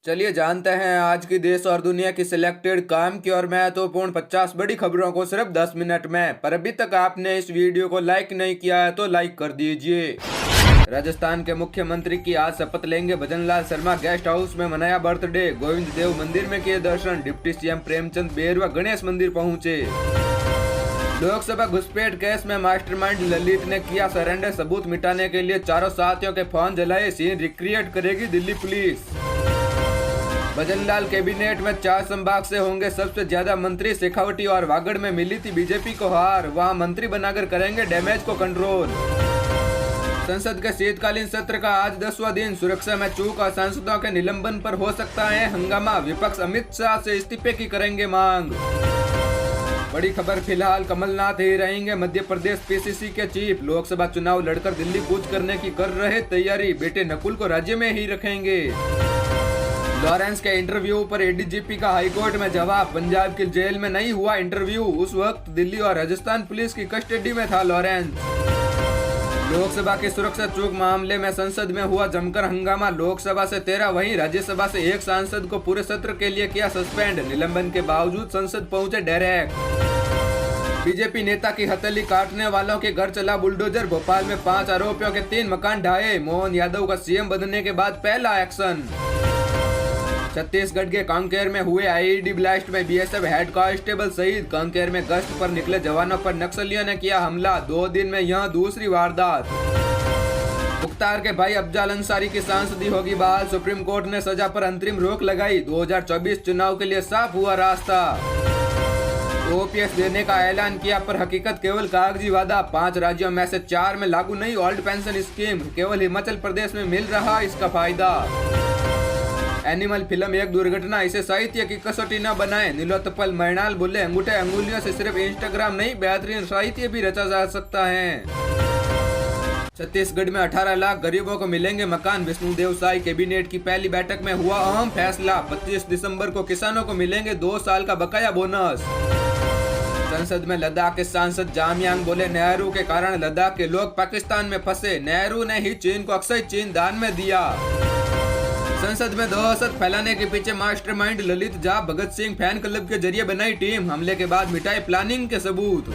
चलिए जानते हैं आज की देश और दुनिया की सिलेक्टेड काम की और महत्वपूर्ण 50 बड़ी खबरों को सिर्फ 10 मिनट में। पर अभी तक आपने इस वीडियो को लाइक नहीं किया है तो लाइक कर दीजिए। राजस्थान के मुख्यमंत्री की आज शपथ लेंगे भजनलाल शर्मा। गेस्ट हाउस में मनाया बर्थडे। गोविंद देव मंदिर में किए दर्शन। डिप्टी सीएम प्रेमचंद बेरवा गणेश मंदिर पहुंचे। लोकसभा घुसपैठ केस में मास्टरमाइंड ललित ने किया सरेंडर। सबूत मिटाने के लिए चारों साथियों के फोन जलाए। सीन रिक्रिएट करेगी दिल्ली पुलिस। भजनलाल कैबिनेट में 4 संभाग से होंगे सबसे ज्यादा मंत्री। शेखावटी और वागड़ में मिली थी बीजेपी को हार। वहां मंत्री बनाकर करेंगे डैमेज को कंट्रोल। संसद के शीतकालीन सत्र का आज 10वां दिन। सुरक्षा में चूक और सांसदों के निलंबन पर हो सकता है हंगामा। विपक्ष अमित शाह से इस्तीफे की करेंगे मांग। बड़ी खबर फिलहाल कमलनाथ ही रहेंगे मध्य प्रदेश पीसीसी के चीफ। लोकसभा चुनाव लड़कर दिल्ली कूच करने की कर रहे तैयारी। बेटे नकुल को राज्य में ही रखेंगे। लॉरेंस के इंटरव्यू पर एडीजीपी का हाईकोर्ट में जवाब। पंजाब की जेल में नहीं हुआ इंटरव्यू। उस वक्त दिल्ली और राजस्थान पुलिस की कस्टडी में था लॉरेंस। लोकसभा की सुरक्षा चूक मामले में संसद में हुआ जमकर हंगामा। लोकसभा से 13 वहीं राज्यसभा से 1 सांसद को पूरे सत्र के लिए किया सस्पेंड। निलंबन के बावजूद संसद पहुंचे डायरेक्ट। बीजेपी नेता की हथेली काटने वालों के घर चला बुलडोजर। भोपाल में 5 आरोपियों के 3 मकान ढाए। मोहन यादव का सीएम बनने के बाद पहला एक्शन। छत्तीसगढ़ के कांकेर में हुए आईईडी ब्लास्ट में बीएसएफ हेड कांस्टेबल शहीद। कांकेर में गश्त पर निकले जवानों पर नक्सलियों ने किया हमला। 2 दिन में यहां दूसरी वारदात। मुख्तार के भाई अफजल अंसारी की सांसदी होगी बहाल। सुप्रीम कोर्ट ने सजा पर अंतरिम रोक लगाई। 2024 चुनाव के लिए साफ हुआ रास्ता। ओपीएस देने का ऐलान किया पर हकीकत केवल कागजी वादा। 5 राज्यों में से 4 में लागू नहीं ओल्ड पेंशन स्कीम। केवल हिमाचल प्रदेश में मिल रहा इसका फायदा। एनिमल फिल्म एक दुर्घटना, इसे साहित्य की कसौटी न बनाए। नीलोत्पल मरणाल बोले अंगूठे अंगुलियों से सिर्फ इंस्टाग्राम नहीं बेहतरीन साहित्य भी रचा जा सकता है। छत्तीसगढ़ में 18 लाख गरीबों को मिलेंगे मकान। विष्णुदेव साई कैबिनेट की पहली बैठक में हुआ अहम फैसला। 25 दिसंबर को किसानों को मिलेंगे 2 साल का बकाया बोनस। संसद में लद्दाख के सांसद जामयांग बोले नेहरू के कारण लद्दाख के लोग पाकिस्तान में फंसे। नेहरू ने ही चीन को अक्सर चीन दान में दिया। संसद में दहशत फैलाने के पीछे mastermind Lalit Jha. Bhagat Singh fan club के जरिए बनाई टीम। हमले के बाद मिटाए प्लानिंग के सबूत।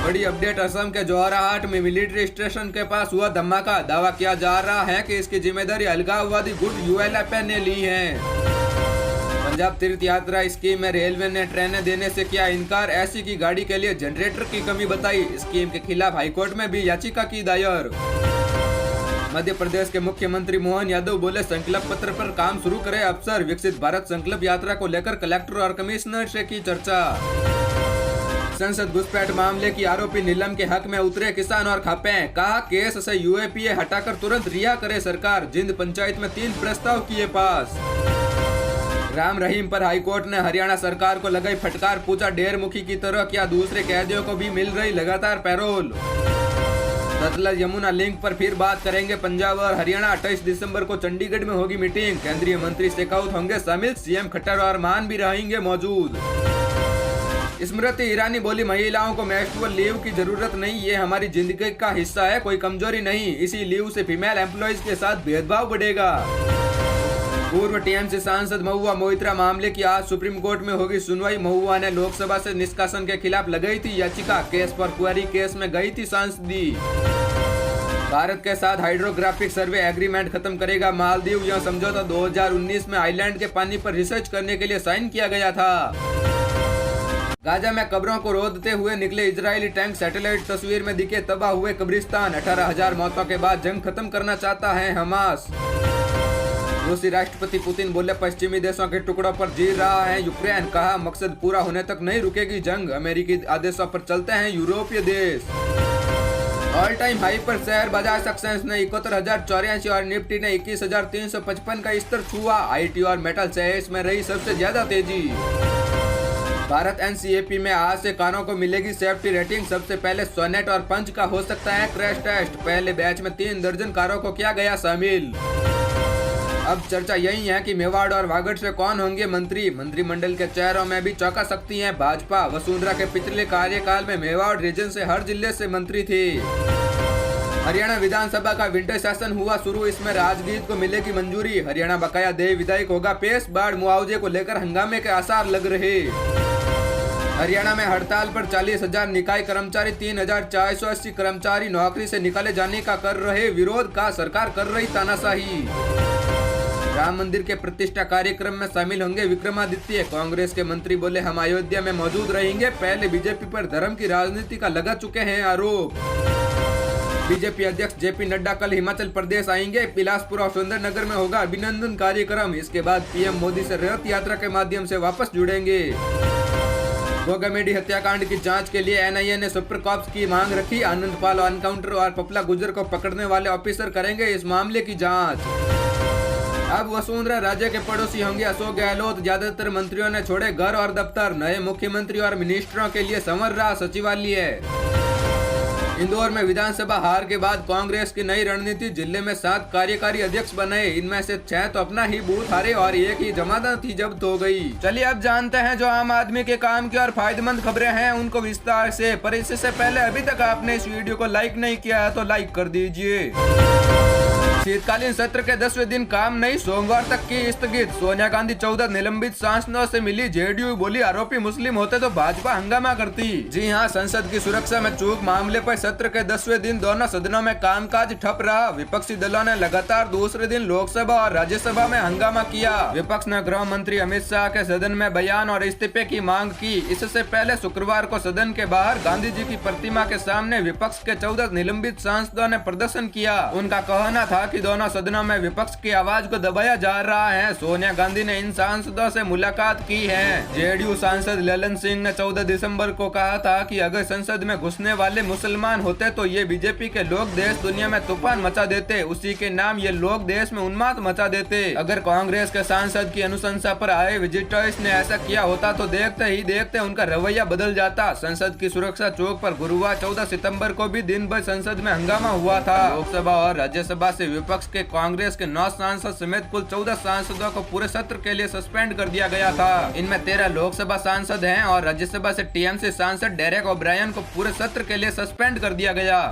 बड़ी अपडेट, असम के जोराहाट में मिलिट्री स्टेशन के पास हुआ धमाका। दावा किया जा रहा है कि इसकी जिम्मेदारी अलगाववादी गुट यूएलएफ ने ली है। पंजाब तीर्थ यात्रा स्कीम में रेलवे ने ट्रेनें देने से किया इनकार। ऐसी की गाड़ी के लिए जनरेटर की कमी बताई। स्कीम के खिलाफ हाईकोर्ट में भी याचिका की दायर। मध्य प्रदेश के मुख्यमंत्री मोहन यादव बोले संकल्प पत्र पर काम शुरू करे अफसर। विकसित भारत संकल्प यात्रा को लेकर कलेक्टर और कमिश्नर से की चर्चा। संसद घुसपैठ मामले की आरोपी नीलम के हक में उतरे किसान और खापे। कहा केस से यूएपीए हटाकर तुरंत रिहा करे सरकार। जिंद पंचायत में 3 प्रस्ताव किए पास। राम रहीम पर हाईकोर्ट ने हरियाणा सरकार को लगाई फटकार। पूछा डेढ़ मुखी की तरह क्या दूसरे कैदियों को भी मिल रही लगातार पैरोल। सतलज यमुना लिंक पर फिर बात करेंगे पंजाब और हरियाणा। 28 दिसंबर को चंडीगढ़ में होगी मीटिंग। केंद्रीय मंत्री शेखावत होंगे शामिल। सीएम खट्टर और मान भी रहेंगे मौजूद। स्मृति ईरानी बोली महिलाओं को मेंस्ट्रुअल लीव की जरूरत नहीं, ये हमारी जिंदगी का हिस्सा है, कोई कमजोरी नहीं। इसी लीव से फीमेल एम्प्लॉयज के साथ भेदभाव बढ़ेगा। पूर्व टीएमसी सांसद महुआ मोइत्रा मामले की आज सुप्रीम कोर्ट में होगी सुनवाई। महुआ ने लोकसभा से निष्कासन के खिलाफ लगाई थी याचिका। केस पर क्वेरी केस में गई थी सांसदी। भारत के साथ हाइड्रोग्राफिक सर्वे एग्रीमेंट खत्म करेगा मालदीव। यह समझौता 2019 में आइलैंड के पानी पर रिसर्च करने के लिए साइन किया गया था। गाजा में कब्रों को रोदते हुए निकले इजरायली टैंक। सैटेलाइट तस्वीर में दिखे तबाह हुए कब्रिस्तान। 18,000 मौतों के बाद जंग खत्म करना चाहता है हमास। रूसी राष्ट्रपति पुतिन बोले पश्चिमी देशों के टुकड़ों पर जी रहा है यूक्रेन। कहा मकसद पूरा होने तक नहीं रुकेगी जंग। अमेरिकी आदेशों पर चलते हैं यूरोपीय देश। ऑल टाइम हाई पर शेयर बाजार सक्सेस ने 71,084 और निफ्टी ने 21,355 का स्तर छुआ। आईटी और मेटल शेयर्स में रही सबसे ज्यादा तेजी। भारत एनसीएपी में आज से कारों को मिलेगी सेफ्टी रेटिंग। सबसे पहले सोनेट और पंच का हो सकता है क्रैश टेस्ट। पहले बैच में 3 दर्जन कारों को किया गया शामिल। अब चर्चा यही है कि मेवाड़ और वागड़ से कौन होंगे मंत्री। मंत्रिमंडल के चेहरों में भी चौंका सकती है भाजपा। वसुंधरा के पिछले कार्यकाल में मेवाड़ रीजन से हर जिले से मंत्री थे। हरियाणा विधानसभा का विंटर सेशन हुआ शुरू, इसमें राजगीत को मिलेगी मंजूरी। हरियाणा बकाया देय विधायक होगा पेश, बाढ़ मुआवजे को लेकर हंगामे के आसार लग रहे। हरियाणा में हड़ताल पर 40,000 निकाय कर्मचारी, 3,480 कर्मचारी नौकरी से निकाले जाने का कर रहे विरोध, का सरकार कर रही तानाशाही। राम मंदिर के प्रतिष्ठा कार्यक्रम में शामिल होंगे विक्रमादित्य, कांग्रेस के मंत्री बोले हम अयोध्या में मौजूद रहेंगे, पहले बीजेपी पर धर्म की राजनीति का लगा चुके हैं आरोप। बीजेपी अध्यक्ष जेपी नड्डा कल हिमाचल प्रदेश आएंगे, बिलासपुर और सुंदरनगर में होगा अभिनंदन कार्यक्रम, इसके बाद पीएम मोदी से रथ यात्रा के माध्यम से वापस जुड़ेंगे। गोगामेडी हत्याकांड की जांच के लिए एनआईए ने सुपर कॉप्स की मांग रखी, आनंदपाल एनकाउंटर और पपला गुर्जर को पकड़ने वाले ऑफिसर करेंगे इस मामले की जांच। अब वसुंधरा राज्य के पड़ोसी होंगे अशोक गहलोत, ज्यादातर मंत्रियों ने छोड़े घर और दफ्तर, नए मुख्यमंत्री और मिनिस्टरों के लिए संवर रहा सचिवालय। इंदौर में विधानसभा हार के बाद कांग्रेस की नई रणनीति, जिले में 7 कार्यकारी अध्यक्ष बने, इनमें से 6 तो अपना ही बूथ हारे और एक ही जमानत ही जब्त हो गई। चलिए अब जानते हैं जो आम आदमी के काम की और फायदेमंद खबरें हैं उनको विस्तार से, पर इससे पहले अभी तक आपने इस वीडियो को लाइक नहीं किया है तो लाइक कर दीजिए। शीतकालीन सत्र के 10वें दिन काम नहीं, सोमवार तक की स्थगित। सोनिया गांधी 14 निलंबित सांसदों से मिली, जेडीयू बोली आरोपी मुस्लिम होते तो भाजपा हंगामा करती। जी हां, संसद की सुरक्षा में चूक मामले पर सत्र के 10वें दिन दोनों सदनों में कामकाज ठप रहा। विपक्षी दलों ने लगातार दूसरे दिन लोकसभा और राज्यसभा में हंगामा किया। विपक्ष ने गृह मंत्री अमित शाह के सदन में बयान और इस्तीफे की मांग की। इससे पहले शुक्रवार को सदन के बाहर गांधी जी की प्रतिमा के सामने विपक्ष के 14 निलंबित सांसदों ने प्रदर्शन किया। उनका कहना था कि दोनों सदनों में विपक्ष की आवाज को दबाया जा रहा है। सोनिया गांधी ने इन सांसदों से मुलाकात की है। जेडीयू सांसद ललन सिंह ने 14 दिसंबर को कहा था कि अगर संसद में घुसने वाले मुसलमान होते तो ये बीजेपी के लोग देश दुनिया में तूफान मचा देते, उसी के नाम ये लोग देश में उन्माद मचा देते। अगर कांग्रेस के सांसद की अनुशंसा पर आए विजिटर्स ने ऐसा किया होता तो देखते ही देखते उनका रवैया बदल जाता। संसद की सुरक्षा चौक पर गुरुवार 14 सितंबर को भी दिन भर संसद में हंगामा हुआ था। लोकसभा और राज्यसभा से विपक्ष के कांग्रेस के 9 सांसद समेत कुल 14 सांसदों को पूरे सत्र के लिए सस्पेंड कर दिया गया था। इनमें 13 लोकसभा सांसद हैं और राज्यसभा से टीएमसी सांसद डेरेक ओब्रायन को पूरे सत्र के लिए सस्पेंड कर दिया गया।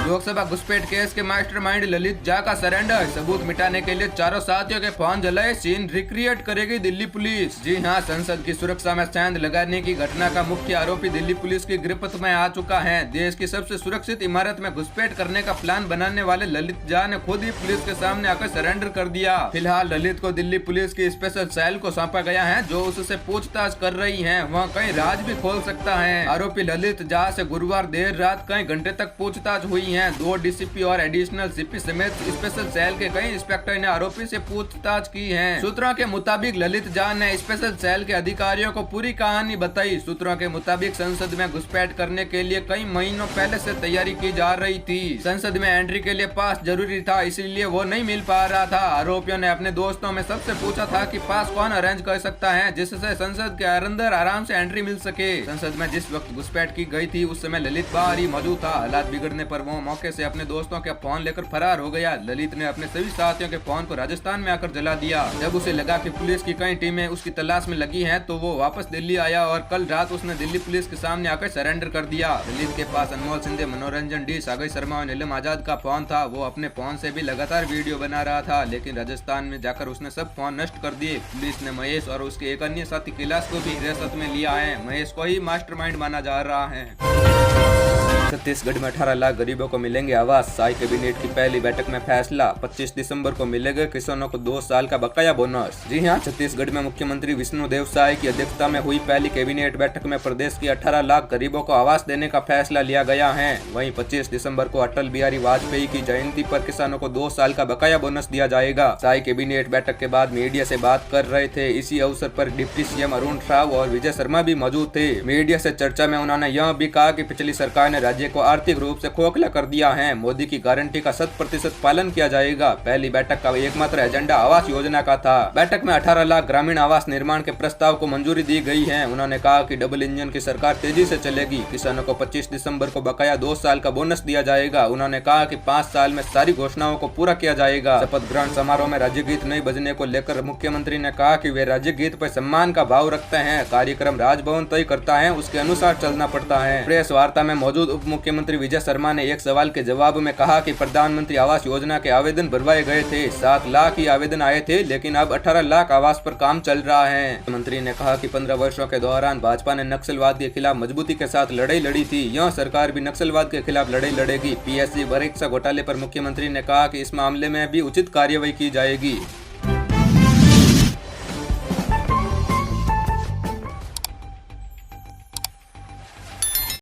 लोकसभा घुसपैठ केस के मास्टरमाइंड ललित झा का सरेंडर, सबूत मिटाने के लिए चारों साथियों के फोन जलाए, सीन रिक्रिएट करेगी दिल्ली पुलिस। जी हां, संसद की सुरक्षा में सेंध लगाने की घटना का मुख्य आरोपी दिल्ली पुलिस की गिरफ्त में आ चुका है। देश की सबसे सुरक्षित इमारत में घुसपैठ करने का प्लान बनाने वाले ललित झा ने खुद ही पुलिस के सामने आकर सरेंडर कर दिया। फिलहाल ललित को दिल्ली पुलिस की स्पेशल सेल को सौंपा गया है, जो उससे पूछताछ कर रही है। वह कई राज भी खोल सकता है। आरोपी ललित झा से गुरुवार देर रात कई घंटे तक पूछताछ हुई है। 2 डीसीपी और एडिशनल सीपी समेत स्पेशल सेल के कई इंस्पेक्टर ने आरोपी से पूछताछ की है। सूत्रों के मुताबिक ललित झा ने स्पेशल सेल के अधिकारियों को पूरी कहानी बताई। सूत्रों के मुताबिक संसद में घुसपैठ करने के लिए कई महीनों पहले से तैयारी की जा रही थी। संसद में एंट्री के लिए पास जरूरी था, इसीलिए वो नहीं मिल पा रहा था। आरोपियों ने अपने दोस्तों में सबसे पूछा था कि पास कौन अरेंज कर सकता है जिससे संसद के अंदर आराम से एंट्री मिल सके। संसद में जिस वक्त घुसपैठ की गई थी उस समय ललित बाहर ही मौजूद था। हालात बिगड़ने पर वो मौके से अपने दोस्तों के फोन लेकर फरार हो गया। ललित ने अपने सभी साथियों के फोन को राजस्थान में आकर जला दिया। जब उसे लगा कि पुलिस की कई टीमें उसकी तलाश में लगी हैं, तो वो वापस दिल्ली आया और कल रात उसने दिल्ली पुलिस के सामने आकर सरेंडर कर दिया। ललित के पास अनमोल सिंधे, मनोरंजन डी, सागर शर्मा और नीलम आजाद का फोन था। वो अपने फोन से भी लगातार वीडियो बना रहा था, लेकिन राजस्थान में जाकर उसने सब फोन नष्ट कर दिए। पुलिस ने महेश और उसके एक अन्य साथी कैलाश को भी हिरासत में लिया है। महेश को ही मास्टरमाइंड माना जा रहा है। छत्तीसगढ़ में 18 लाख गरीबों को मिलेंगे आवास, साई कैबिनेट की पहली बैठक में फैसला। 25 दिसंबर को मिलेगा किसानों को 2 साल का बकाया बोनस। जी हां, छत्तीसगढ़ में मुख्यमंत्री विष्णुदेव साय की अध्यक्षता में हुई पहली कैबिनेट बैठक में प्रदेश की 18 लाख गरीबों को आवास देने का फैसला लिया गया है। वहीं 25 दिसंबर को अटल बिहारी वाजपेयी की जयंती पर किसानों को 2 साल का बकाया बोनस दिया जाएगा। साई कैबिनेट बैठक के बाद मीडिया से बात कर रहे थे। इसी अवसर पर डिप्टी सीएम अरुण राव और विजय शर्मा भी मौजूद थे। मीडिया से चर्चा में उन्होंने यह भी कहा कि पिछली सरकार ने राज्य को आर्थिक रूप से खोखला कर दिया है। मोदी की गारंटी का 100% पालन किया जाएगा। पहली बैठक का एकमात्र एजेंडा आवास योजना का था। बैठक में 18 लाख ग्रामीण आवास निर्माण के प्रस्ताव को मंजूरी दी गई है। उन्होंने कहा कि डबल इंजन की सरकार तेजी से चलेगी। किसानों को 25 दिसंबर को बकाया 2 साल का बोनस दिया जाएगा। उन्होंने कहा कि 5 साल में सारी घोषणाओं को पूरा किया जाएगा। शपथ ग्रहण समारोह में राज्य गीत नहीं बजने को लेकर मुख्यमंत्री ने कहा कि वे राज्य गीत पर सम्मान का भाव रखते हैं। कार्यक्रम राजभवन तय करता है, उसके अनुसार चलना पड़ता है। प्रेस वार्ता में मौजूद उप मुख्यमंत्री विजय शर्मा ने एक सवाल के जवाब में कहा कि प्रधानमंत्री आवास योजना के आवेदन भरवाए गए थे, 7 लाख ही आवेदन आए थे, लेकिन अब 18 लाख आवास पर काम चल रहा है। मुख्यमंत्री ने कहा कि 15 वर्षों के दौरान भाजपा ने नक्सलवाद के खिलाफ मजबूती के साथ लड़ाई लड़ी थी। यह सरकार भी नक्सलवाद के खिलाफ लड़ाई लड़ेगी। पीएससी परीक्षा घोटाले पर मुख्यमंत्री ने कहा कि इस मामले में भी उचित कार्रवाई की जाएगी।